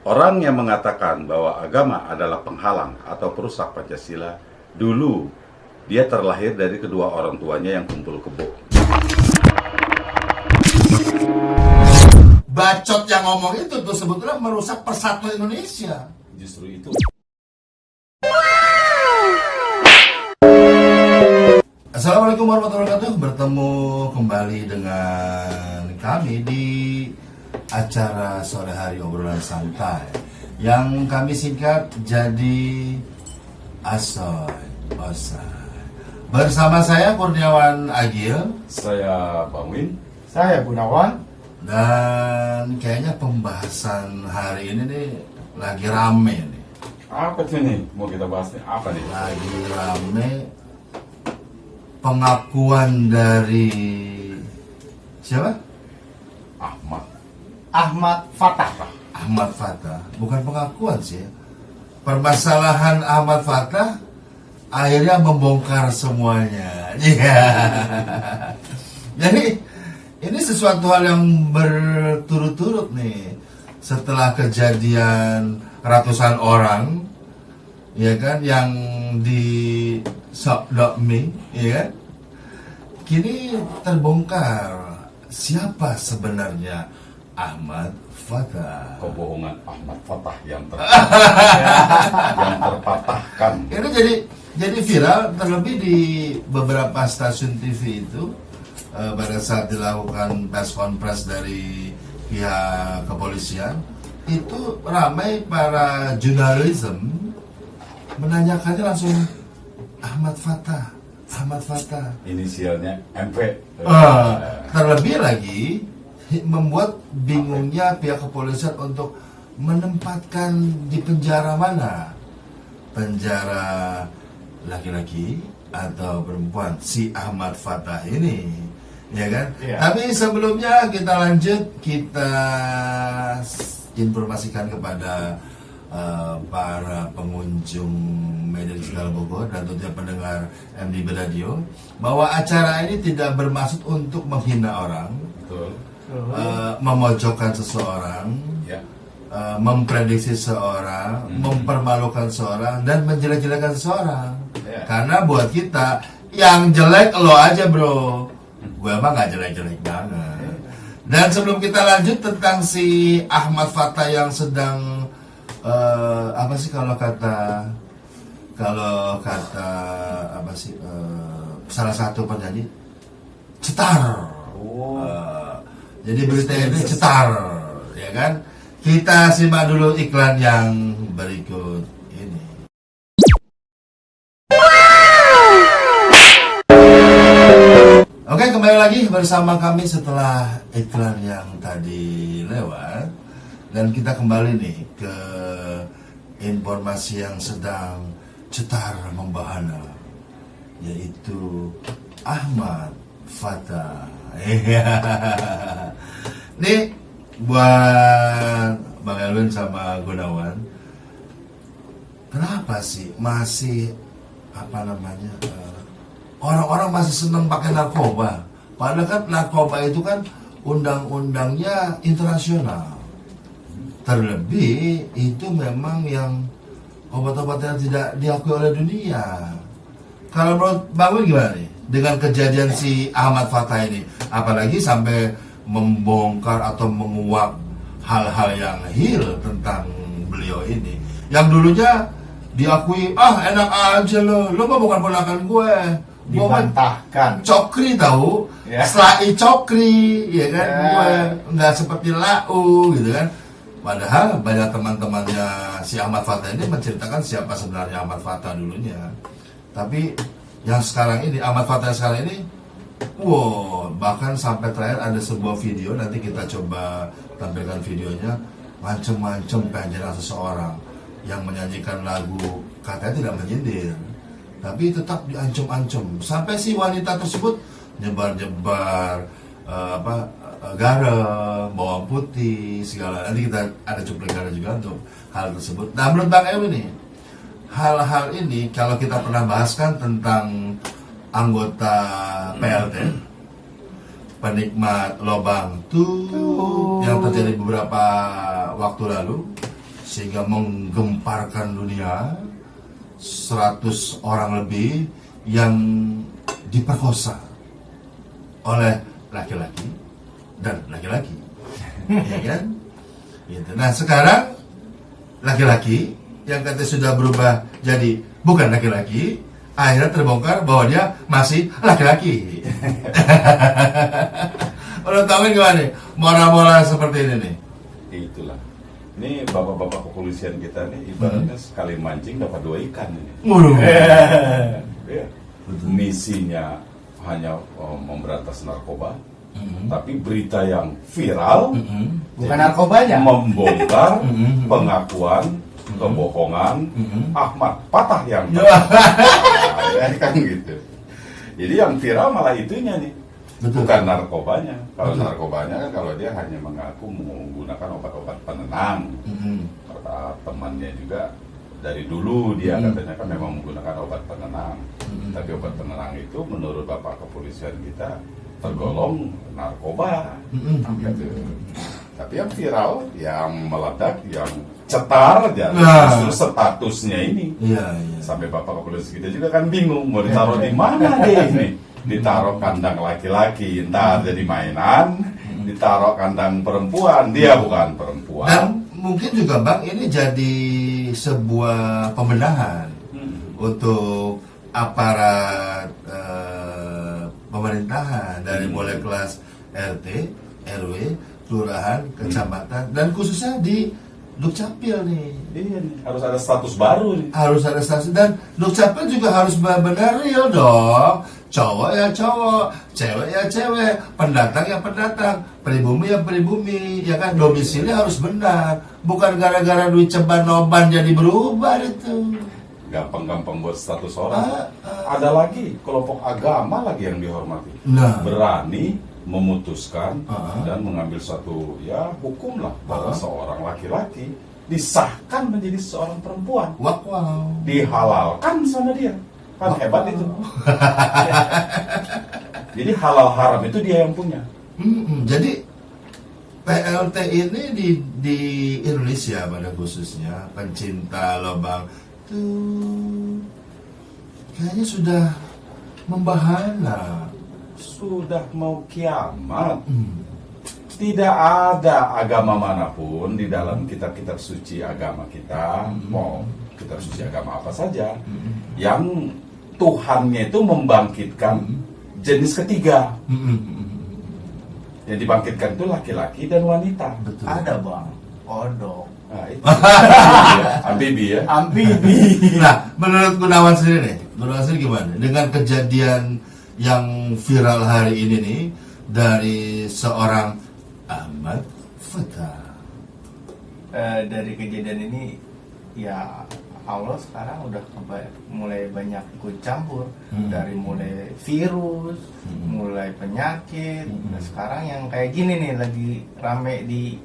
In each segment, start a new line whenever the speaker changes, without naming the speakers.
Orang yang mengatakan bahwa agama adalah penghalang atau perusak Pancasila, dulu dia terlahir dari kedua orang tuanya yang kumpul kebo.
Bacot yang ngomong itu tuh sebetulnya merusak persatuan Indonesia.
Justru itu.
Assalamualaikum warahmatullahi wabarakatuh. Bertemu kembali dengan kami di acara sore hari obrolan santai yang kami singkat jadi Asoy Osay. Bersama saya Kurniawan Agil,
Saya Bang Win.
Saya Gunawan.
dan kayaknya pembahasan hari ini nih lagi rame nih.
Apa tuh nih? Mau kita bahas nih? Apa nih?
Lagi rame pengakuan dari siapa?
Ahmad
Fatah.
Ahmad Fatah. Bukan pengakuan sih ya. Permasalahan Ahmad Fatah akhirnya membongkar semuanya. Iya. Jadi ini sesuatu hal yang berturut-turut nih. Setelah kejadian ratusan orang, ya kan, yang di Sokdokmi, ya kan, kini terbongkar siapa sebenarnya Ahmad Fatah.
Kebohongan Ahmad Fatah yang terpatahkan.
Ini jadi viral, terlebih di beberapa stasiun TV itu pada saat dilakukan press conference dari pihak kepolisian, itu ramai para jurnalisme menanyakannya langsung Ahmad Fatah.
Inisialnya MP.
Terlebih lagi membuat bingungnya pihak kepolisian untuk menempatkan di penjara mana, penjara laki-laki atau perempuan si Ahmad Fatah ini, ya kan?
Iya.
Tapi sebelumnya kita lanjut, kita informasikan kepada para pengunjung Medan Segala Bogor dan tentunya pendengar MDB Radio bahwa acara ini tidak bermaksud untuk menghina orang,
Betul.
memojokkan seseorang,
Ya.
memprediksi seseorang, mempermalukan seseorang, dan menjelek-jelekan seseorang.
Ya.
Karena buat kita yang jelek lo aja bro, gue emang gak jelek-jelek banget. Dan sebelum kita lanjut tentang si Ahmad Fatah yang sedang apa sih kalau kata apa sih, salah satu penyanyi cetar. Jadi berita ini cetar, ya kan? Kita simak dulu iklan yang berikut ini. Oke, kembali lagi bersama kami setelah iklan yang tadi lewat, dan kita kembali nih ke informasi yang sedang cetar membahana, yaitu Ahmad Fatah. Nih buat Bang Elwin sama Gunawan, kenapa sih masih orang-orang masih senang pakai narkoba? Padahal kan narkoba itu kan undang-undangnya internasional. Terlebih itu memang yang obat-obat yang tidak diakui oleh dunia. Kalau menurut Bang Win gimana nih dengan kejadian si Ahmad Fatah ini, apalagi sampai membongkar atau menguak hal-hal yang hil tentang beliau ini, yang dulunya diakui enak aja lo mah bukan ponakan gue,
Dibantahkan.
cokri tahu,
Ya.
selai cokri, ya kan,
Ya.
gue nggak seperti lau gitu kan. Padahal banyak teman-temannya si Ahmad Fatah ini menceritakan siapa sebenarnya Ahmad Fatah dulunya. Tapi yang sekarang ini, Ahmad Fatah yang sekarang ini, bahkan sampai terakhir ada sebuah video, nanti kita coba tampilkan videonya, macem-macem penjara seseorang yang menyanyikan lagu, katanya tidak menyindir, tapi tetap diancam-ancam. Sampai si wanita tersebut nyebar-nyebar garam, bawang putih, segala. Nanti kita ada cuplikannya juga untuk hal tersebut. Nah, menurut Bang Ewi nih, hal-hal ini kalau kita pernah bahaskan tentang anggota PLT, penikmat lobang tuh yang terjadi beberapa waktu lalu, sehingga menggemparkan dunia. 100 orang lebih yang diperkosa oleh laki-laki dan laki-laki, ya kan? Gitu. Nah sekarang laki-laki yang katanya sudah berubah jadi bukan laki-laki, akhirnya terbongkar bahwa dia masih laki-laki. Udah tahu gimana nih moral-moral seperti ini nih?
Itulah. Ini bapak-bapak kepolisian kita nih ibaratnya sekali mancing dapat 2 ikan ini.
Waduh.
Ya. Misinya hanya memberantas narkoba, tapi berita yang viral
Bukan narkobanya.
membongkar pengakuan kebohongan Ahmad Fatah yang ya, kan gitu. Jadi yang viral malah itunya nih.
Betul.
Bukan narkobanya. Kalau
Betul.
narkobanya kan kalau dia hanya mengaku menggunakan obat-obat penenang. Kata temannya juga dari dulu dia katanya kan memang menggunakan obat penenang. Tapi obat penenang itu menurut Bapak kepolisian kita tergolong narkoba. Gitu. Tapi yang viral, yang meledak, yang cetar aja justru statusnya ini.
Iya, iya.
Sampai Bapak kepolisian kita juga kan bingung mau ditaruh di mana deh ini. Ditaruh kandang laki-laki, entar jadi mainan. Ditaruh kandang perempuan, dia bukan perempuan.
Dan mungkin juga Bang ini jadi sebuah pembenahan untuk aparat pemerintahan dari mulai kelas RT, RW, kelurahan, kecamatan dan khususnya di Dukcapil nih.
Iya nih, harus ada status baru nih.
Harus ada status dan Dukcapil juga harus benar-benar real dong. Cowok ya cowok, cewek ya cewek, pendatang ya pendatang, pribumi ya pribumi, ya kan domisili harus benar. Bukan gara-gara duit ceban noban jadi berubah itu.
Gampang-gampang buat status orang. Ada lagi kelompok agama lagi yang dihormati.
Nah.
Berani memutuskan dan mengambil satu ya hukum lah bahwa seorang laki-laki disahkan menjadi seorang perempuan.
Wow.
Dihalalkan sama dia. Kan hebat itu. Jadi halal haram itu dia yang punya.
Jadi PLT ini di Indonesia pada khususnya pencinta lobang tuh kayaknya sudah membahana.
Sudah mau kiamat. Tidak ada agama manapun di dalam kitab-kitab suci agama kita, mau kitab suci agama apa saja, yang Tuhannya itu membangkitkan jenis ketiga. Yang dibangkitkan itu laki-laki dan wanita.
Betul.
Ada Bang, kodok.
Nah, itu. Ambibi ya.
Amfibi.
Nah, menurut Gunawan sendiri nih, Gunawan sendiri gimana? Dengan kejadian yang viral hari ini nih dari seorang Ahmad Fatah.
Dari kejadian ini ya Allah sekarang udah mulai banyak ikut campur dari mulai virus, mulai penyakit. Nah, sekarang yang kayak gini nih lagi rame di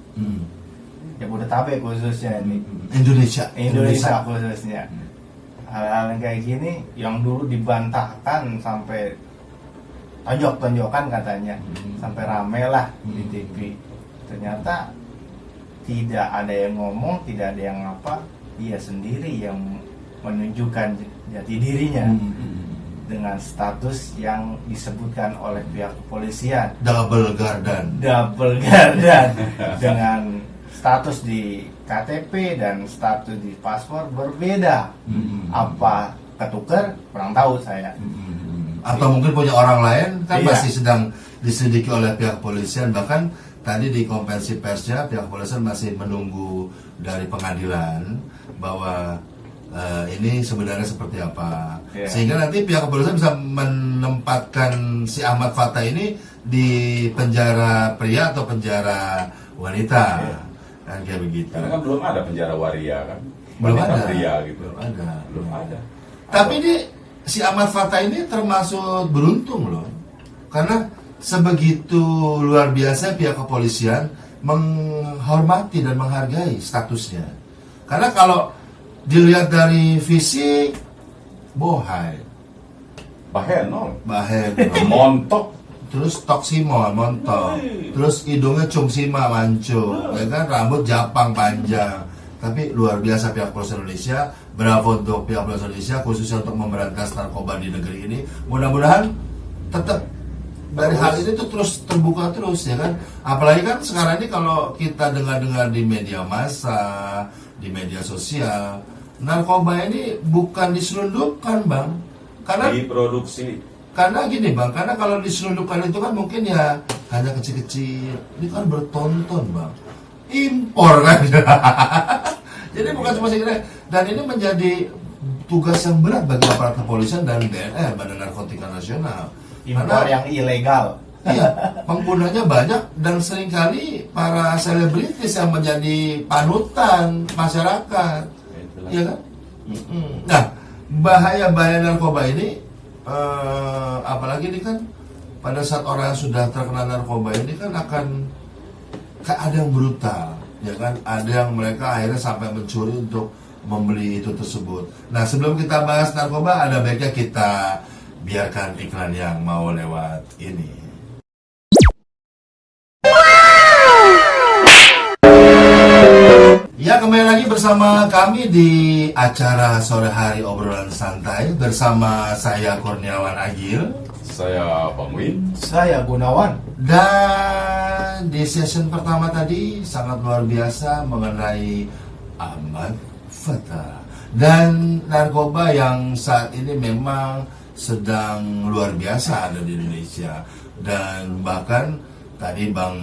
Jabodetabek khususnya nih. Indonesia khususnya. Hal-hal yang kayak gini yang dulu dibantahkan sampai tonjok-tonjokan katanya, sampai rame lah di TV. Ternyata tidak ada yang ngomong, tidak ada yang apa, dia sendiri yang menunjukkan jati dirinya dengan status yang disebutkan oleh pihak kepolisian
Double garden
dengan status di KTP dan status di paspor berbeda. Apa ketukar? Kurang tahu saya.
Atau mungkin punya orang lain kan
Iya.
masih sedang diselidiki oleh pihak kepolisian. Bahkan tadi di konferensi persnya pihak kepolisian masih menunggu dari pengadilan bahwa ini sebenarnya seperti apa.
Iya.
Sehingga nanti pihak kepolisian bisa menempatkan si Ahmad Fatah ini di penjara pria atau penjara wanita.
Iya.
Kan kayak begitu.
Karena kan belum ada penjara waria kan.
Belum
Wanita
ada.
pria gitu.
Belum ada.
Belum ada.
Tapi ini si Ahmad Fatah ini termasuk beruntung loh, karena sebegitu luar biasa pihak kepolisian menghormati dan menghargai statusnya. Karena kalau dilihat dari fisik, bohai,
Bahenol.
bahen,
Montok.
terus toksimon, montok, terus hidungnya cungsima mancung, ya kan, rambut japang panjang, Tapi luar biasa pihak Polisi Indonesia, bravo untuk pihak Polisi Indonesia khususnya untuk memberantas narkoba di negeri ini. Mudah-mudahan tetap dari hal ini tuh terus terbuka terus ya kan. Apalagi kan sekarang ini kalau kita dengar-dengar di media massa, di media sosial, narkoba ini bukan diselundupkan bang, karena
diproduksi.
Karena gini bang, karena kalau diselundupkan itu kan mungkin ya hanya kecil-kecil, ini kan bertonton bang, impor kan. Jadi bukan cuma segini, dan ini menjadi tugas yang berat bagi aparat kepolisian dan BNN, Badan Narkotika Nasional.
Impor yang ilegal.
Iya, penggunanya banyak dan seringkali para selebritis yang menjadi panutan masyarakat, iya kan? Nah, bahaya-bahaya narkoba ini, apalagi ini kan pada saat orang yang sudah terkena narkoba ini kan akan ada yang brutal, ya kan? Ada yang mereka akhirnya sampai mencuri untuk membeli itu tersebut. Nah, sebelum kita bahas narkoba, ada baiknya kita biarkan iklan yang mau lewat ini. Ya, kembali lagi bersama kami di acara sore hari obrolan santai bersama saya Kurniawan Agil,
Saya Bang Win.
Saya Gunawan.
dan di session pertama tadi sangat luar biasa mengenai Ahmad Fathah dan narkoba yang saat ini memang sedang luar biasa ada di Indonesia, dan bahkan tadi Bang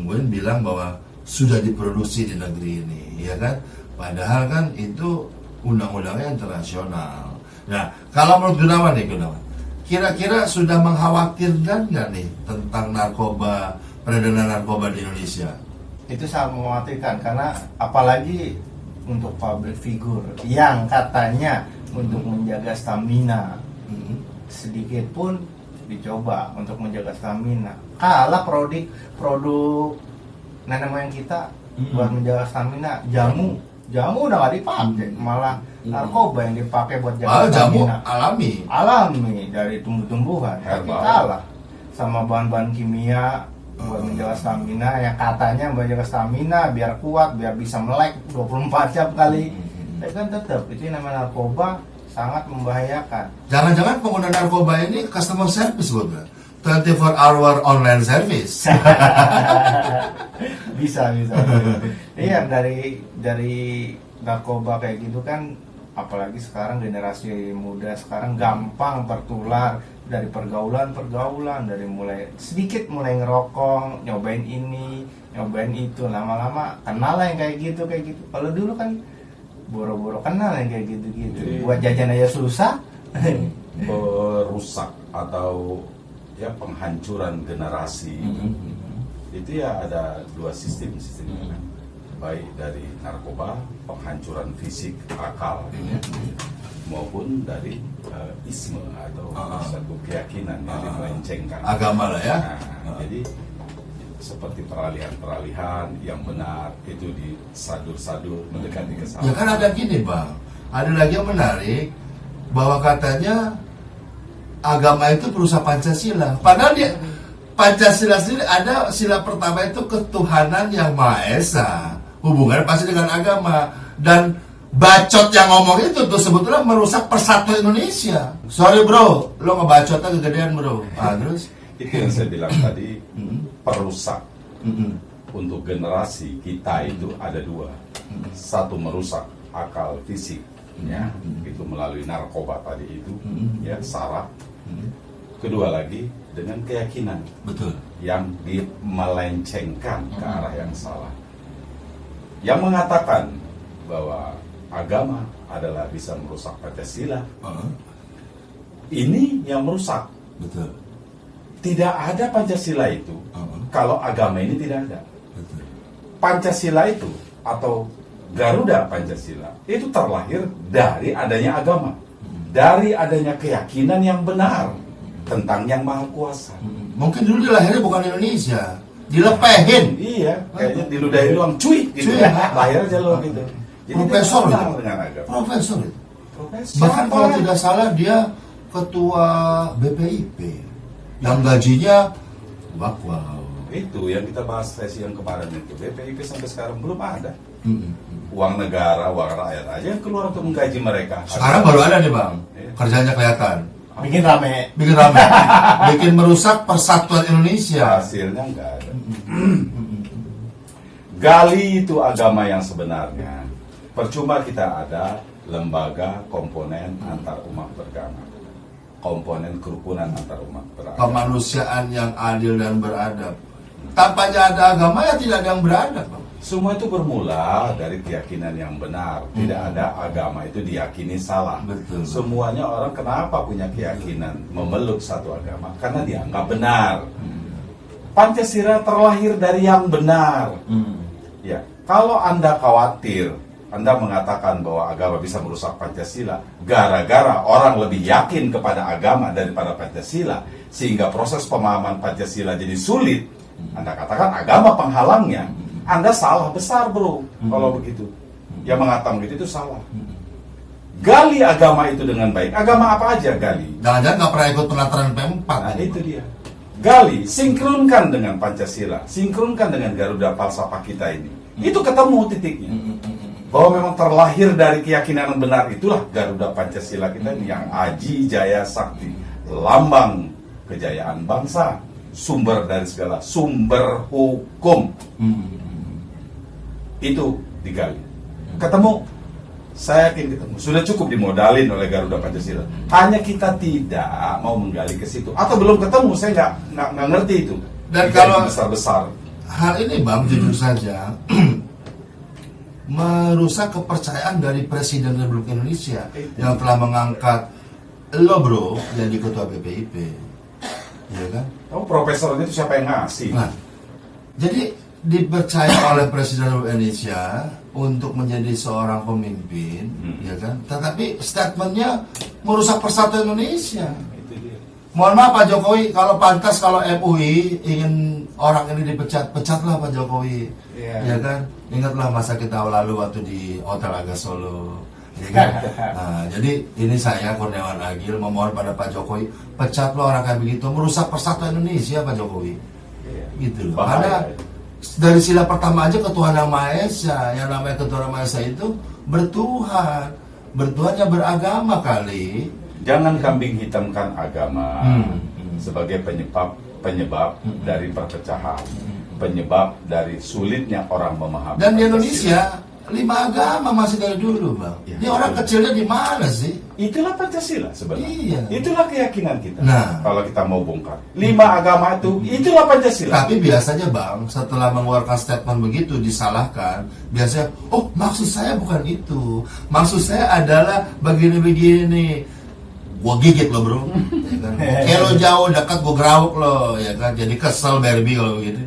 Win bilang bahwa sudah diproduksi di negeri ini, ya kan? Padahal kan itu undang-undangnya internasional. Nah, kalau menurut Gunawan nih, Gunawan, kira-kira sudah mengkhawatirkan nggak nih tentang narkoba, peredaran narkoba di Indonesia?
Itu sangat mengkhawatirkan karena apalagi untuk public figure yang katanya untuk menjaga stamina, sedikit pun dicoba untuk menjaga stamina, kalah produk nenek moyang kita buat menjaga stamina. Jamu udah gak dipakai, malah narkoba yang dipakai buat jaga
Jamu
stamina alami dari tumbuh-tumbuhan, tapi
Herbal.
kalah sama bahan-bahan kimia buat menjaga stamina yang katanya menjaga stamina biar kuat, biar bisa melek 24 jam kali. Tapi kan tetap itu yang namanya narkoba sangat membahayakan.
Jangan-jangan pengguna narkoba ini customer service, gue bilang 24 hour online service.
bisa. Iya, dari narkoba kayak gitu kan, apalagi sekarang generasi muda sekarang gampang tertular dari pergaulan, dari mulai sedikit mulai ngerokok, nyobain ini, nyobain itu, lama-lama kenal lah yang kayak gitu. Kalau dulu kan boro-boro kenal yang kayak gitu.
Jadi,
buat jajan aja susah.
Merusak atau ya penghancuran generasi itu ya ada dua sistemnya kan, baik dari narkoba, penghancuran fisik akal, maupun dari isme atau satu keyakinan yang dimelencengkan
Agama lah ya.
Nah, jadi seperti peralihan yang benar itu disadur-sadur mendekati kesalahan.
Ya kan ada gini bang, ada lagi yang menarik bahwa katanya agama itu perusak Pancasila. Padahal dia Pancasila sendiri ada sila pertama itu ketuhanan yang Maha Esa. Hubungannya pasti dengan agama, dan bacot yang ngomong itu tuh sebetulnya merusak persatuan Indonesia. Sorry bro, lo ngebacotnya kegedean bro. Terus
Itu yang saya bilang tadi, perusak untuk generasi kita itu ada dua. Satu merusak akal fisik, ya, itu melalui narkoba tadi itu, ya, saraf. Kedua lagi dengan keyakinan
betul.
yang dimelencengkan ke arah yang salah. Yang mengatakan bahwa agama adalah bisa merusak Pancasila, ini yang merusak.
Betul.
Tidak ada Pancasila itu kalau agama ini tidak ada.
Betul.
Pancasila itu atau Garuda Pancasila itu terlahir dari adanya agama, dari adanya keyakinan yang benar tentang yang maha kuasa.
Mungkin dulu dilahirnya bukan di Indonesia, dilepehin.
Iya, kayaknya diludahin doang, cuy gitu
Cuy.
ya. Lahir aja lo gitu. Jadi
Profesor
dia
itu.
kenal dengan agama.
Profesor itu.
Profesor.
Bahkan kalau tidak salah dia ketua BPIP yang gajinya wow.
Itu yang kita bahas sesi yang kemarin itu, BPIP sampai sekarang belum ada. uang negara, uang rakyat aja yang keluar untuk menggaji mereka.
Sekarang baru ada nih bang,
Iya.
kerjanya kelihatan,
Bikin rame.
bikin ramai, bikin merusak persatuan Indonesia.
Hasilnya nggak ada. Gali itu agama yang sebenarnya. Percuma kita ada lembaga komponen antar umat beragama, komponen kerukunan antar umat beragama.
Kemanusiaan yang adil dan beradab. Tanpanya ada agama ya tidak ada yang beradab bang.
Semua itu bermula dari keyakinan yang benar. Tidak ada agama itu diyakini salah.
Betul.
Semuanya orang kenapa punya keyakinan memeluk satu agama? Karena dianggap benar. Pancasila terlahir dari yang benar. Ya, kalau Anda khawatir, Anda mengatakan bahwa agama bisa merusak Pancasila gara-gara orang lebih yakin kepada agama daripada Pancasila, sehingga proses pemahaman Pancasila jadi sulit. Anda katakan agama penghalangnya. Anda salah besar bro kalau begitu. Yang mengatakan begitu itu salah. Gali agama itu dengan baik. Agama apa aja gali?
Jangan-jangan nggak pernah ikut penataran P4.
Nah, itu dia. Gali, sinkronkan dengan Pancasila, sinkronkan dengan Garuda Falsafah kita ini. Itu ketemu titiknya. Bahwa memang terlahir dari keyakinan yang benar, itulah Garuda Pancasila kita ini yang aji jaya sakti, lambang kejayaan bangsa, sumber dari segala sumber hukum. Itu digali. Ketemu, saya yakin ketemu. Sudah cukup dimodalin oleh Garuda Pancasila. Hanya kita tidak mau menggali ke situ. Atau belum ketemu, saya nggak ngerti itu.
Dan
Digali
kalau
besar-besar.
hal ini bang, jujur saja, merusak kepercayaan dari Presiden Republik Indonesia yang telah mengangkat lo bro jadi ketua BPIP, ya kan?
Oh, profesornya itu siapa yang ngasih?
Nah, jadi dipercaya oleh Presiden Republik Indonesia untuk menjadi seorang pemimpin, ya kan? Tetapi statementnya merusak persatuan Indonesia.
Itu dia.
Mohon maaf Pak Jokowi, kalau pantas kalau MUI ingin orang ini dipecat, pecatlah Pak Jokowi,
Iya.
ya kan? Ingatlah masa kita lalu waktu di Hotel Aga Solo, ya kan? Nah, jadi ini saya Kurniawan Agil memohon pada Pak Jokowi, pecatlah orang kayak begitu, merusak persatuan Indonesia Pak Jokowi,
Iya.
gitu loh.
Bahaya.
Karena dari sila pertama aja ketuhanan yang Maha Esa, yang namanya ketuhanan Maha Esa itu bertuhannya beragama kali.
Jangan kambing hitamkan agama sebagai penyebab dari perpecahan, penyebab dari sulitnya orang memahami.
Dan di
Pancasila.
Indonesia 5 agama masih dari dulu bang.
Ya,
Ini orang
betul.
kecilnya di mana sih?
Itulah Pancasila sebenarnya.
Iya.
Itulah keyakinan kita.
Nah.
Kalau kita mau bongkar 5 agama itu, itulah Pancasila.
Tapi biasanya bang, setelah mengeluarkan statement begitu disalahkan, biasanya, oh maksud saya bukan itu, maksud saya adalah begini-begini. Gua gigit lo bro, ya kan? Kayak lo jauh dekat gua gerawuk lo, ya kan? Jadi kesel Barbie kalau begitu.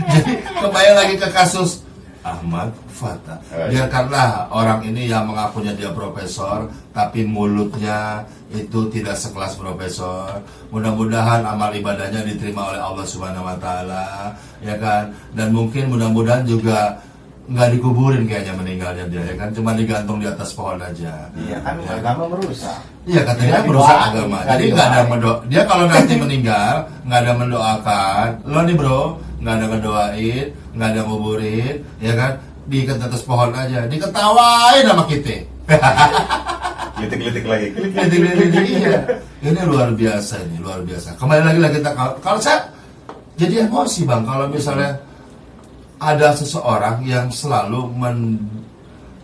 Jadi kembali lagi ke kasus Ahmad Fatah. Biarkanlah orang ini yang mengakunya dia profesor, tapi mulutnya itu tidak sekelas profesor. Mudah-mudahan amal ibadahnya diterima oleh Allah Subhanahu Wa Taala, ya kan? Dan mungkin mudah-mudahan juga nggak dikuburin kayaknya meninggalnya dia, ya kan? Cuma digantung di atas pohon aja.
Iya kan,
Ya.
agama merusak.
Iya katanya
Nggak
merusak
didoain,
agama.
nggak
Jadi nggak ada
didoain.
mendoa. Dia kalau nanti meninggal nggak ada mendoakan. Lo nih bro nggak ada ngedoain, nggak ada nguburin, ya kan? Diikat atas pohon aja, diketawain sama kita.
Litik-litik lagi.
Iya. Ini luar biasa ini, luar biasa. Kembali lagi lah kita kalau saya jadi emosi bang kalau misalnya ada seseorang yang selalu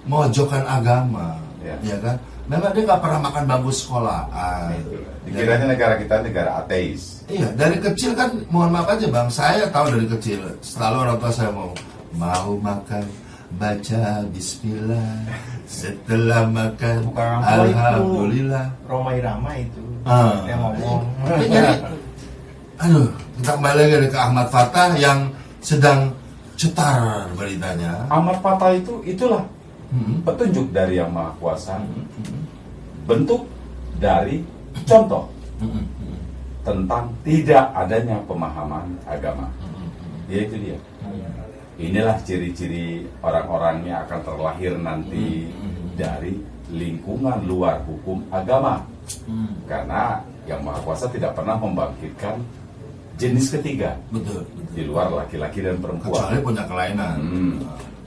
memojokkan agama, ya kan? Memang dia nggak pernah makan bangku sekolahan.
Dikiranya negara kita negara ateis.
Iya, dari kecil kan, mohon maaf aja bang, saya tahu dari kecil selalu orang tua saya mau makan baca Bismillah, setelah makan
Bukan orang tua itu.
Alhamdulillah.
Roma Irama itu
Ah.
yang ngomong.
Jadi, aduh, kita kembali lagi ke Ahmad Fatah yang sedang cetar beritanya.
Ahmad Fatah itulah
Hmm.
petunjuk dari Yang Maha Kuasa, bentuk dari contoh tentang tidak adanya pemahaman agama. Yaitu dia. Inilah ciri-ciri orang-orang yang akan terlahir nanti dari lingkungan luar hukum agama. Karena Yang Maha Kuasa tidak pernah membangkitkan jenis ketiga
Betul,
di luar laki-laki dan perempuan.
kecuali punya kelainan.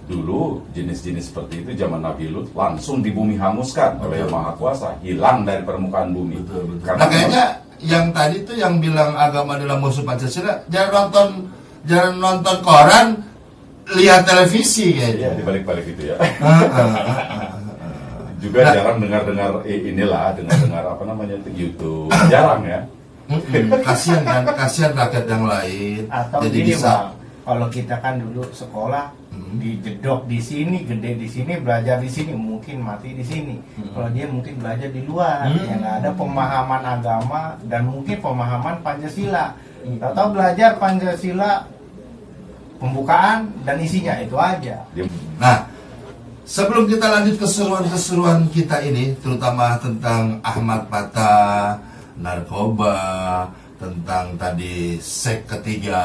dulu jenis-jenis seperti itu zaman Nabi Lut langsung di bumi hanguskan oleh Yang Maha Kuasa, hilang dari permukaan bumi.
Betul.
Karena
Nah kayaknya yang tadi tuh yang bilang agama adalah musuh Pancasila, jangan nonton koran, lihat televisi
iya,
kayaknya.
di balik-balik itu ya. Juga
Nah.
jarang dengar dengar apa namanya itu YouTube, jarang ya.
Kasihan rakyat yang lain.
Atau
Jadi
gini
bisa.
Bang, kalau kita kan dulu sekolah dijedok di sini, gede di sini, belajar di sini, mungkin mati di sini. Kalau dia mungkin belajar di luar, yang nggak ada pemahaman agama dan mungkin pemahaman Pancasila. Tahu-tahu belajar Pancasila, pembukaan dan isinya itu aja.
Nah, sebelum kita lanjut keseruan-keseruan kita ini, terutama tentang Ahmad Fatah, narkoba, tentang tadi seks ketiga,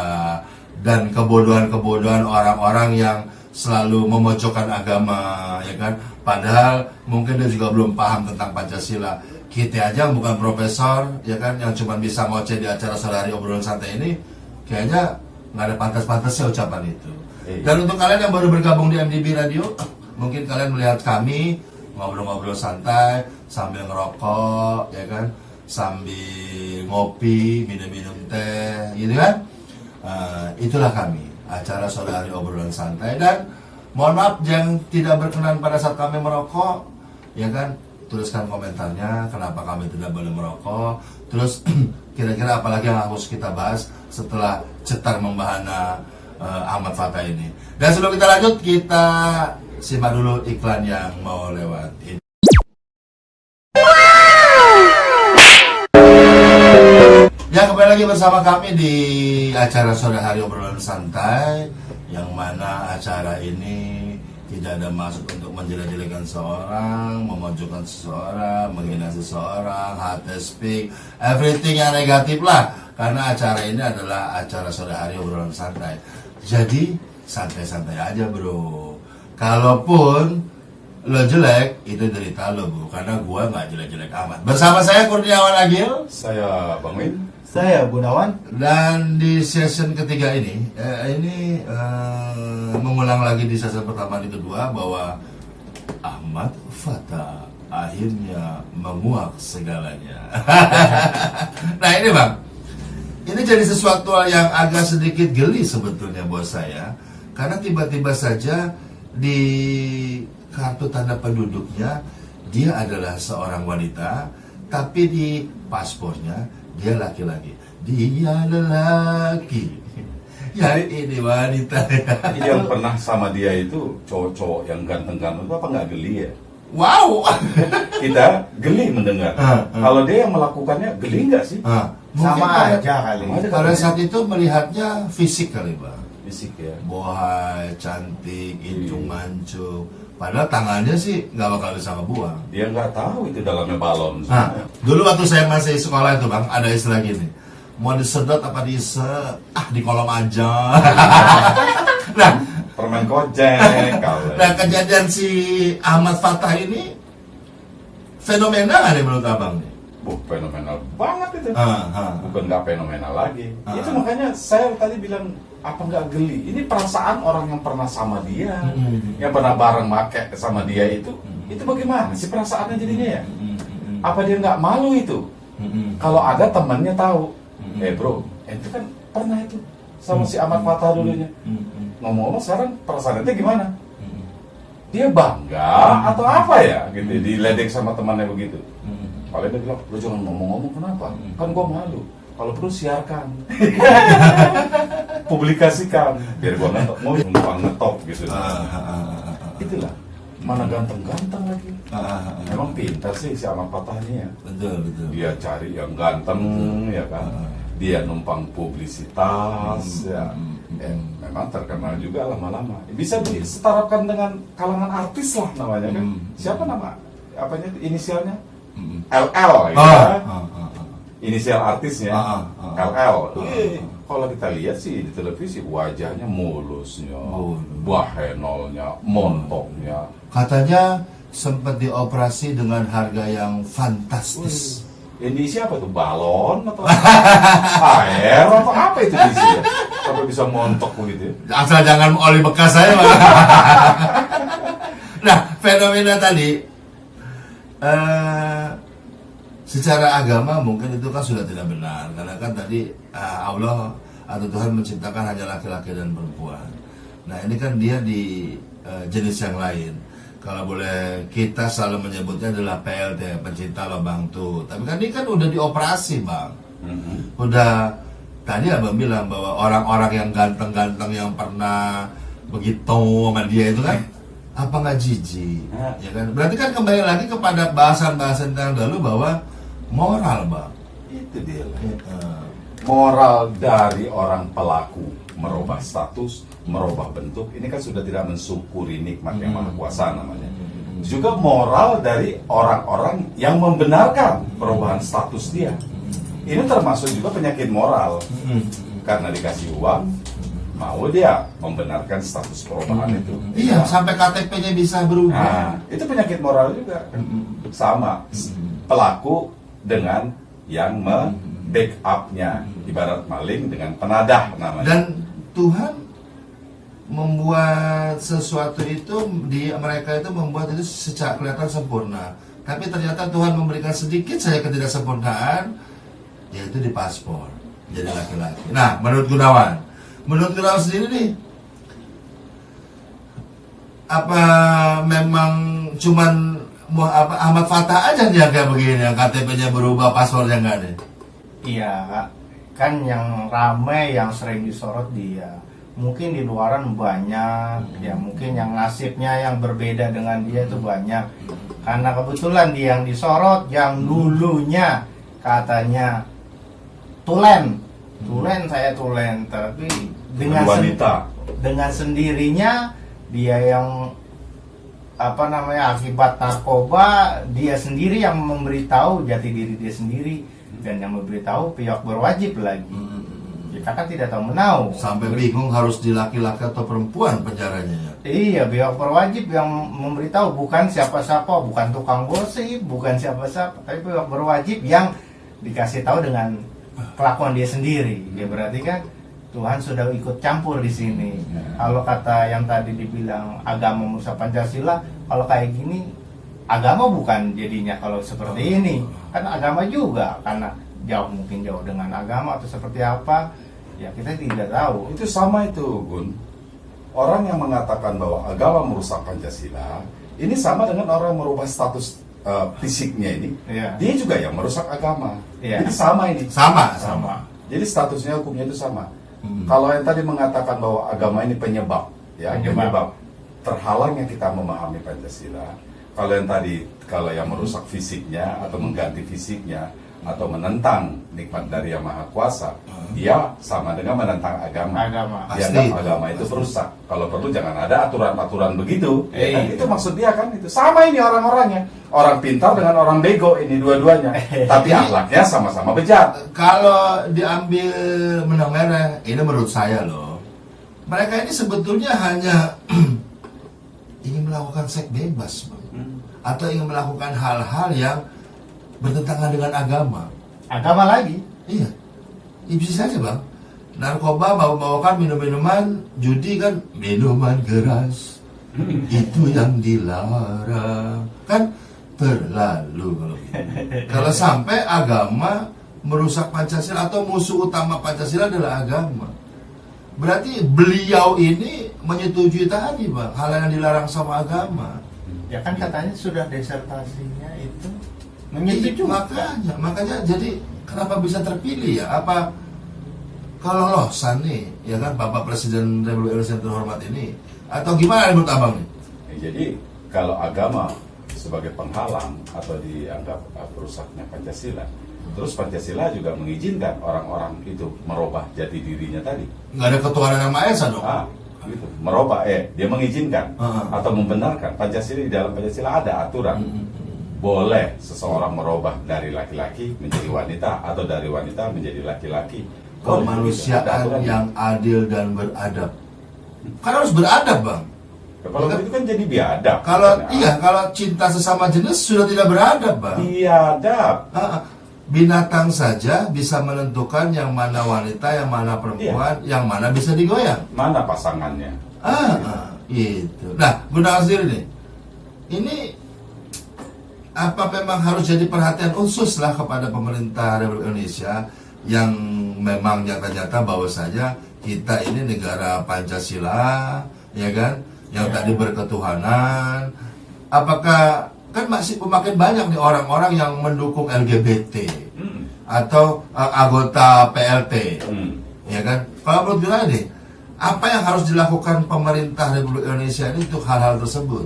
dan kebodohan-kebodohan orang-orang yang selalu memojokkan agama, ya kan? Padahal mungkin dia juga belum paham tentang Pancasila. Kita aja yang bukan profesor, ya kan, yang cuma bisa ngoceh di acara sehari obrolan santai ini, kayaknya nggak ada pantas-pantasnya ucapan itu. Dan untuk kalian yang baru bergabung di MDB Radio, mungkin kalian melihat kami ngobrol-ngobrol santai sambil ngerokok, ya kan, sambil ngopi, minum-minum teh, gitu kan. Itulah kami, acara sore hari obrolan santai. Dan mohon maaf yang tidak berkenan pada saat kami merokok, ya kan, tuliskan komentarnya kenapa kami tidak boleh merokok. Terus kira-kira apalagi yang harus kita bahas setelah cetar membahana Ahmad Fatah ini. Dan sebelum kita lanjut, kita simak dulu iklan yang mau lewat ini. Ya, kembali lagi bersama kami di acara sore hari obrolan santai, yang mana acara ini tidak ada maksud untuk menjelek-jelekan seorang, memojokkan seseorang, menghina seseorang, hate speak, everything yang negatif lah. Karena acara ini adalah acara sore hari obrolan santai. Jadi santai-santai aja bro. Kalaupun lo jelek, itu derita lo bu, karena gua nggak jelek-jelek amat. Bersama saya Kurniawan Agil,
Saya Bang Win.
Saya Gunawan.
dan di session ketiga ini, mengulang lagi di session pertama dan kedua bahwa Ahmad Fatah akhirnya menguak segalanya. Nah ini bang, ini jadi sesuatu yang agak sedikit geli sebetulnya buat saya, karena tiba-tiba saja di kartu tanda penduduknya dia adalah seorang wanita, tapi di paspornya dia laki-laki. Dia lelaki. Ya ini wanita.
Yang pernah sama dia itu cowok-cowok yang ganteng-ganteng itu apa nggak geli ya?
Wow.
Kita geli mendengar. Kalau dia yang melakukannya geli nggak sih?
Sama
Mungkin
aja kali.
Sama aja.
pada saat itu melihatnya fisik kali bang.
Fisik ya.
Bohai, cantik, injung mancung. Padahal tangannya sih nggak bakal bisa ngebuang.
Dia nggak tahu itu dalamnya balon.
Nah, dulu waktu saya masih sekolah itu bang, ada istilah gini, mau disedot apa di kolom aja. Nah,
Permen kocek. Kalau
nah kejadian si Ahmad Fatah ini fenomena nggak nih menurut abang nih?
fenomenal banget itu.
Ah.
Bukan nggak fenomenal lagi.
Ah.
Itu makanya saya tadi bilang apa nggak geli. Ini perasaan orang yang pernah sama dia, yang pernah bareng make sama dia itu bagaimana sih perasaannya jadinya ya? Apa dia nggak malu itu? Kalau ada temannya tahu, bro, itu kan pernah itu sama si Ahmad Fatah dulunya. Ngomong-ngomong sekarang perasaannya gimana? Dia bangga atau apa ya? Gitu, diledek sama temannya begitu. Kalau dia bilang, lu jangan ngomong-ngomong kenapa? Kan gua malu. Kalau perlu siarkan, publikasikan, biar gua mau numpang ngetop gitu. Itulah, mana ganteng-ganteng lagi. Memang pintar sih si Ahmad Fatah ini ya.
Betul.
Dia cari yang ganteng, ya kan. Dia numpang publisitas, ya. Memang terkenal juga lama-lama. Bisa disetarakan dengan kalangan artis lah namanya kan. Siapa nama? Apanya? Inisialnya? LL ya. Inisial artisnya LL. Kalau kita lihat sih di televisi wajahnya mulusnya, bahenolnya, montoknya.
Katanya sempat dioperasi dengan harga yang fantastis.
Ini siapa tuh? Balon atau air atau apa itu isinya? sampai bisa montok begitu ya.
Asal jangan oli bekas saya, Pak. Nah, fenomena tadi secara agama mungkin itu kan sudah tidak benar, karena kan tadi Allah atau Tuhan menciptakan hanya laki-laki dan perempuan. Nah, ini kan dia di jenis yang lain. Kalau boleh kita selalu menyebutnya adalah PLT, pencinta lubang tuh. Tapi kan ini kan udah dioperasi, Bang. Udah, tadi Abang bilang bahwa orang-orang yang ganteng-ganteng yang pernah begitu sama dia itu kan apa nggak jijik, ya kan? Berarti kan kembali lagi kepada bahasan-bahasan yang dulu bahwa moral, Bang.
Itu dia lah. Moral dari orang pelaku merubah status, merubah bentuk, ini kan sudah tidak mensyukuri nikmat yang maha kuasa namanya. Juga moral dari orang-orang yang membenarkan perubahan status dia. Ini termasuk juga penyakit moral. Karena dikasih uang, mau dia membenarkan status perubahan itu.
Iya, sampai KTP-nya bisa berubah.
Nah, itu penyakit moral juga. Sama pelaku dengan yang backup-nya, ibarat maling dengan penadah namanya.
Dan Tuhan membuat sesuatu itu mereka itu membuat itu secara kelihatan sempurna. Tapi ternyata Tuhan memberikan sedikit saja ketidaksempurnaan, yaitu di paspor jadi laki-laki. Nah, menurut Gunawan sendiri nih, apa memang cuman Ahmad Fathah aja dia kayak begini, yang KTP-nya berubah, paspornya nggak ada?
Iya, kan yang ramai, yang sering disorot dia. Mungkin di luaran banyak, ya mungkin yang nasibnya yang berbeda dengan dia itu banyak. Karena kebetulan dia yang disorot, yang dulunya katanya tulen, saya tulen, tapi dengan
wanita,
dengan sendirinya dia yang akibat narkoba, dia sendiri yang memberitahu jati diri dia sendiri, dan yang memberitahu pihak berwajib lagi. Kita kan tidak tahu menahu.
Sampai bingung harus di laki-laki atau perempuan penjaranya.
Iya, pihak berwajib yang memberitahu, bukan siapa-siapa, bukan tukang gosip, bukan siapa-siapa, tapi pihak berwajib yang dikasih tahu dengan kelakuan dia sendiri. Ya berarti kan Tuhan sudah ikut campur di sini. Kalau kata yang tadi dibilang agama merusak Pancasila, kalau kayak gini agama bukan jadinya kalau seperti ini. Kan agama juga, karena mungkin jauh dengan agama atau seperti apa, ya kita tidak tahu.
itu sama itu, Gun. Orang yang mengatakan bahwa agama merusak Pancasila, ini sama dengan orang yang merubah status fisiknya ini.
Iya.
Dia juga yang merusak agama.
Iya.
Jadi sama ini.
Sama.
Jadi statusnya, hukumnya itu sama. Kalau yang tadi mengatakan bahwa agama ini penyebab terhalangnya kita memahami Pancasila. Kalau yang merusak fisiknya atau mengganti fisiknya atau menentang nikmat dari Yang Maha Kuasa, dia sama dengan menentang agama. Dianggap agama itu merusak. Kalau perlu jangan ada aturan-aturan begitu. Itu maksud dia kan, itu sama ini orang-orangnya. Orang pintar dengan orang bego ini dua-duanya. Tapi akhlaknya sama-sama bejat.
Kalau diambil benang merah, ini menurut saya loh, mereka ini sebetulnya hanya ingin melakukan seks bebas, Bang. Atau ingin melakukan hal-hal yang bertentangan dengan agama.
Agama lagi?
Iya. Bisa saja, Bang. Narkoba bawa-bawakan minum-minuman, judi kan minuman keras. Itu yang dilarang. Kan terlalu kalau sampai agama merusak Pancasila atau musuh utama Pancasila adalah agama. Berarti beliau ini menyetujui tadi, Bang, hal yang dilarang sama agama.
Ya kan katanya sudah disertasinya itu menyetujui.
Makanya jadi kenapa bisa terpilih ya? Apa kalau lolosan nih, ya kan, Bapak Presiden Republik Indonesia terhormat ini, atau gimana menurut Abang nih?
Jadi kalau agama sebagai penghalang atau dianggap perusaknya Pancasila, terus Pancasila juga mengizinkan orang-orang itu merubah jati dirinya tadi.
Nggak ada ketuhanan yang Maha Esa dong?
Gitu. Merubah, dia mengizinkan atau membenarkan. Pancasila, di dalam Pancasila ada aturan. Boleh seseorang merubah dari laki-laki menjadi wanita atau dari wanita menjadi laki-laki.
Kemanusiaan yang adil dan beradab. Kan harus beradab, Bang.
Kalau itu kan jadi biadab.
Kalau cinta sesama jenis sudah tidak beradab, Bang.
Biadab.
binatang saja bisa menentukan yang mana wanita, yang mana perempuan, yang mana bisa digoyang.
Mana pasangannya?
Itu. Nah, Gunawan sendiri nih, ini apa memang harus jadi perhatian khusus lah kepada pemerintah Republik Indonesia yang memang nyata-nyata bahwa saja kita ini negara Pancasila, ya kan, yang tadi berketuhanan. Apakah kan masih makin banyak nih orang-orang yang mendukung LGBT atau anggota PLT, ya kan? Kalau menurut kita nih, apa yang harus dilakukan pemerintah Republik Indonesia ini untuk hal-hal tersebut?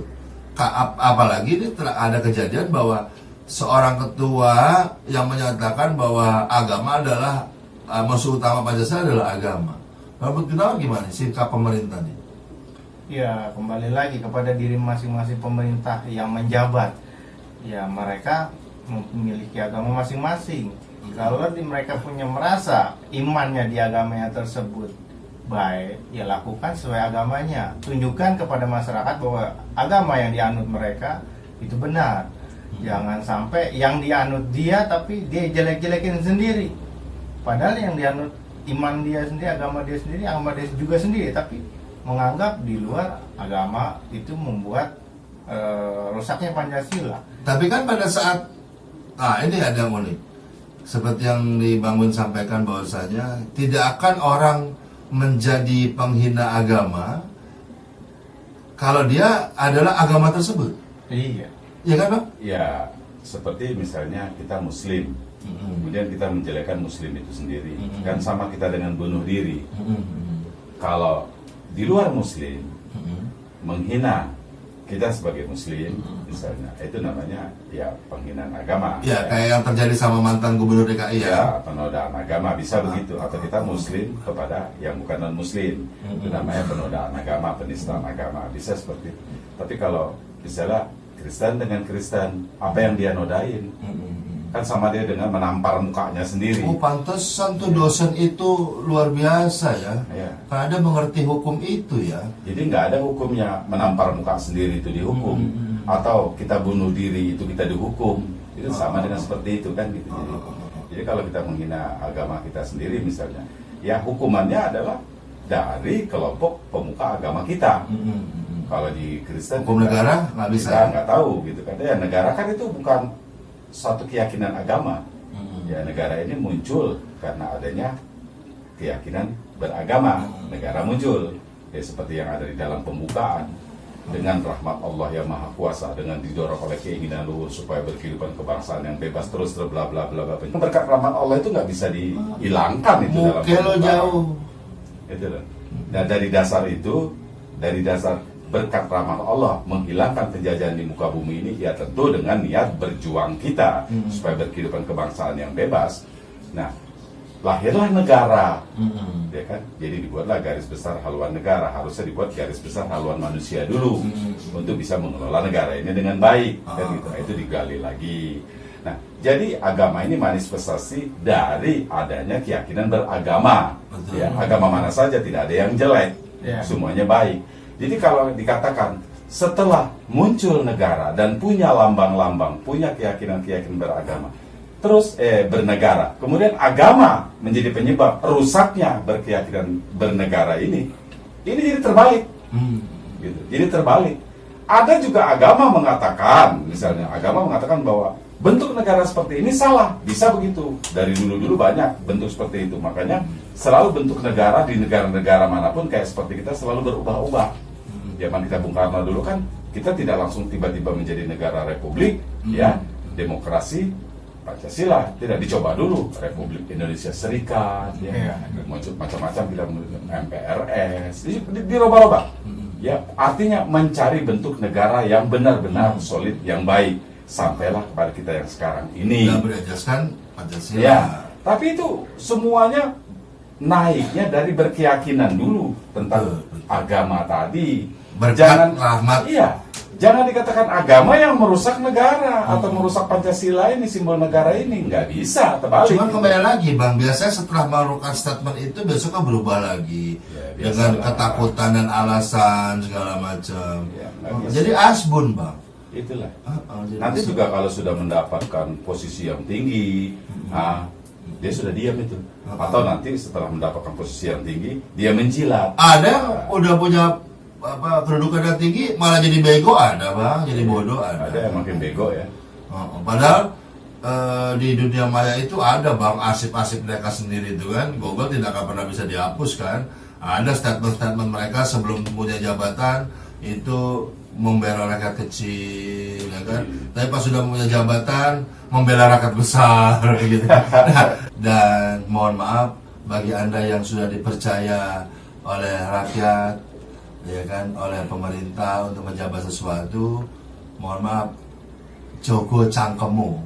Apalagi ini telah ada kejadian bahwa seorang ketua yang menyatakan bahwa agama adalah musuh utama Pancasila adalah agama. Menurut kita gimana sikap pemerintah nih?
Ya, kembali lagi kepada diri masing-masing pemerintah yang menjabat. Ya, mereka memiliki agama masing-masing. Kalau mereka punya merasa imannya di agamanya tersebut baik, ya lakukan sesuai agamanya. Tunjukkan kepada masyarakat bahwa agama yang dianut mereka itu benar. Jangan sampai yang dianut dia tapi dia jelek-jelekin sendiri. Padahal yang dianut iman dia sendiri, agama dia juga sendiri, tapi menganggap di luar agama itu membuat rusaknya Pancasila.
Tapi kan pada saat ini ada yang unik. Seperti yang dibangun sampaikan bahwasanya tidak akan orang menjadi penghina agama kalau dia adalah agama tersebut.
Iya.
Iya kan, Bang?
Ya, seperti misalnya kita Muslim, kemudian kita menjelekkan Muslim itu sendiri, kan sama kita dengan bunuh diri. Kalau di luar Muslim menghina kita sebagai Muslim, misalnya, itu namanya ya penghinaan agama.
Ya, kayak yang terjadi sama mantan gubernur DKI ya.
Ya, penodaan agama bisa begitu. Atau kita Muslim kepada yang bukan non Muslim, itu namanya penodaan agama, penistaan agama, bisa seperti itu. Tapi kalau misalnya Kristen dengan Kristen, apa yang dia nodain? Kan sama dia dengan menampar mukanya sendiri.
Oh, pantesan tuh dosen itu luar biasa ya.
Ya.
Karena dia mengerti hukum itu ya.
Jadi nggak ada hukumnya menampar muka sendiri itu dihukum, atau kita bunuh diri itu kita dihukum. Itu sama dengan seperti itu kan gitu. Jadi kalau kita menghina agama kita sendiri misalnya, ya hukumannya adalah dari kelompok pemuka agama kita. Kalau di Kristen
hukum negara nggak bisa.
Kita nggak tahu gitu kan. Ya negara kan itu bukan satu keyakinan agama. Ya negara ini muncul karena adanya keyakinan beragama. Negara muncul ya seperti yang ada di dalam pembukaan, dengan rahmat Allah yang maha kuasa, dengan didorong oleh keinginan luhur supaya berkehidupan kebangsaan yang bebas terus bla bla bla bla. Berkat rahmat Allah itu nggak bisa dihilangkan itu dalam pembukaan.
Jauh.
Itu loh. Dan dari dasar itu, dari dasar berkat rahmat Allah menghilangkan penjajahan di muka bumi ini, ya tentu dengan niat berjuang kita supaya berkehidupan kebangsaan yang bebas. Nah, lahirlah negara, ya kan? Jadi dibuatlah garis besar haluan negara. Harusnya dibuat garis besar haluan manusia dulu untuk bisa mengelola negara ini dengan baik, kan gitu. Nah, itu digali lagi. Nah, jadi agama ini manifestasi dari adanya keyakinan beragama. Ya, agama mana saja tidak ada yang jelek, semuanya baik. Jadi kalau dikatakan setelah muncul negara dan punya lambang-lambang, punya keyakinan-keyakinan beragama, terus bernegara, kemudian agama menjadi penyebab rusaknya berkeyakinan bernegara ini jadi terbalik. Gitu. Jadi terbalik. Ada juga agama mengatakan, misalnya agama mengatakan bahwa bentuk negara seperti ini salah, bisa begitu. Dari dulu-dulu banyak bentuk seperti itu. Makanya selalu bentuk negara di negara-negara manapun kayak seperti kita selalu berubah-ubah. Zaman kita Bung Karno dulu kan kita tidak langsung tiba-tiba menjadi negara republik, ya, demokrasi Pancasila, tidak dicoba dulu Republik Indonesia Serikat, ya, macam-macam kita MPRS, dirubah-ubah. Ya, artinya mencari bentuk negara yang benar-benar solid, yang baik, sampailah kepada kita yang sekarang ini.
Dan berajaskan Pancasila.
Ya, tapi itu semuanya naiknya dari berkeyakinan dulu tentang agama tadi.
Berkat rahmat.
Iya, jangan dikatakan agama yang merusak negara atau merusak Pancasila ini, simbol negara ini. Nggak bisa, terbalik.
Cuman kembali lagi Bang, biasanya setelah melakukan statement itu besoknya berubah lagi,
ya,
dengan ketakutan dan alasan segala macam.
Ya,
jadi asbun Bang.
Itulah.
Jadi
Nanti juga kalau sudah mendapatkan posisi yang tinggi, dia sudah diam itu. Atau nanti setelah mendapatkan posisi yang tinggi, dia menjilat.
ada yang udah punya kedudukan yang tinggi malah jadi bego, ada bang, jadi bodoh ada.
Ada yang makin bego ya.
Padahal di dunia maya itu ada bang arsip-arsip mereka sendiri itu kan, Google tidak akan pernah bisa dihapus kan. Ada statement-statement mereka sebelum punya jabatan itu membela rakyat kecil, ya kan? Tapi pas sudah punya jabatan membela rakyat besar, gitu. Dan mohon maaf bagi anda yang sudah dipercaya oleh rakyat, ya kan, oleh pemerintah untuk menjabat sesuatu, mohon maaf, jogo cangkemmu,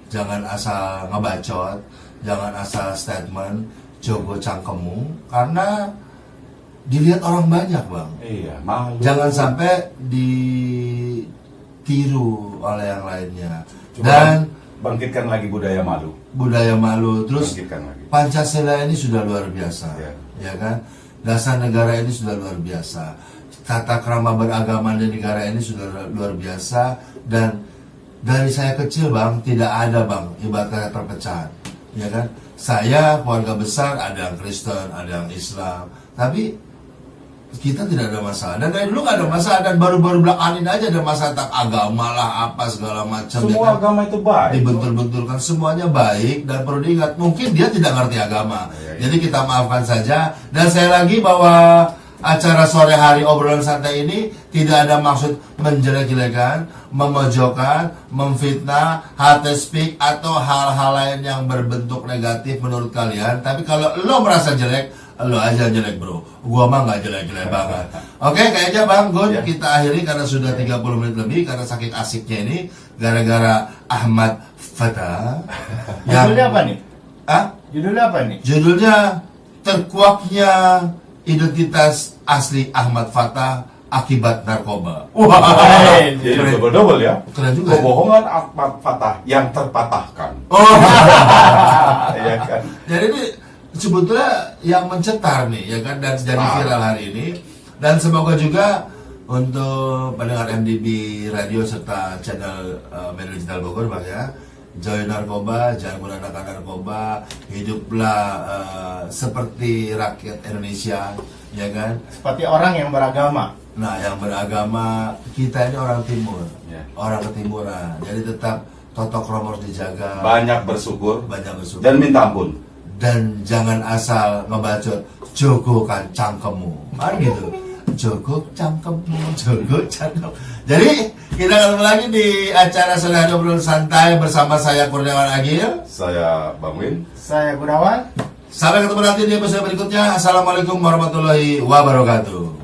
jangan asal ngebacot, jangan asal statement, jogo cangkemmu, karena dilihat orang banyak bang.
Iya, malu.
Jangan sampai ditiru oleh yang lainnya.
Cuma
Dan
bangkitkan lagi budaya malu.
budaya malu. Terus
Bangkitkan lagi.
Pancasila ini sudah luar biasa,
Ya.
ya kan? Dasar negara ini sudah luar biasa. Tata krama beragama di negara ini sudah luar biasa. Dan dari saya kecil bang, tidak ada bang ibaratnya perpecahan, ya kan? Saya keluarga besar, ada yang Kristen, ada yang Islam, tapi kita tidak ada masalah. Dan dari dulu nggak ada masalah, dan baru-baru belakangan ini aja ada masalah tentang agama lah, apa segala macam.
Semua
ya kan?
agama itu baik.
Dibentur-benturkan, semuanya baik. Dan perlu diingat, mungkin dia tidak ngerti agama,
Iya.
jadi kita maafkan saja. Dan saya lagi bahwa acara sore hari obrolan santai ini tidak ada maksud menjelek-jelekan, memojokkan, memfitnah, hate speak, atau hal-hal lain yang berbentuk negatif menurut kalian. Tapi kalau lo merasa jelek, lo aja jelek bro, gua mah nggak jelek-jelek banget. Oke, kayaknya Bang Gun,
Ya.
kita akhiri karena sudah 30 menit lebih, karena saking asiknya ini gara-gara Ahmad Fatah.
Judulnya apa nih?
Ah?
Judulnya apa nih?
Judulnya Terkuaknya Identitas Asli Ahmad Fatah Akibat Narkoba. Wah,
Jadi
keren.
double-double ya.
Keren juga ya.
Kebohongan Ahmad Fatah yang terpatahkan.
Oh.
Iya kan?
Jadi ini sebetulnya yang mencetar nih, ya kan, dan jadi viral hari ini. Dan semoga juga untuk pendengar MDB Radio serta channel Media Digital Bogor Bang ya, jauhi narkoba, jangan menggunakan narkoba, hiduplah seperti rakyat Indonesia, ya kan.
Seperti orang yang beragama.
Nah, yang beragama, kita ini orang timur,
Ya.
orang ketimuran, jadi tetap tata krama harus dijaga,
Banyak bersyukur
banyak bersyukur,
dan minta ampun.
dan jangan asal ngebacot, jogokan cangkemmu, kan gitu, jogo cangkemmu, jogo cangkem. Jadi kita ketemu lagi di acara Sore Hari Obrolan Santai bersama saya Kurniawan Agil.
Saya Bang Win.
Saya Gunawan.
Sampai ketemu nanti di episode berikutnya. Assalamualaikum warahmatullahi wabarakatuh.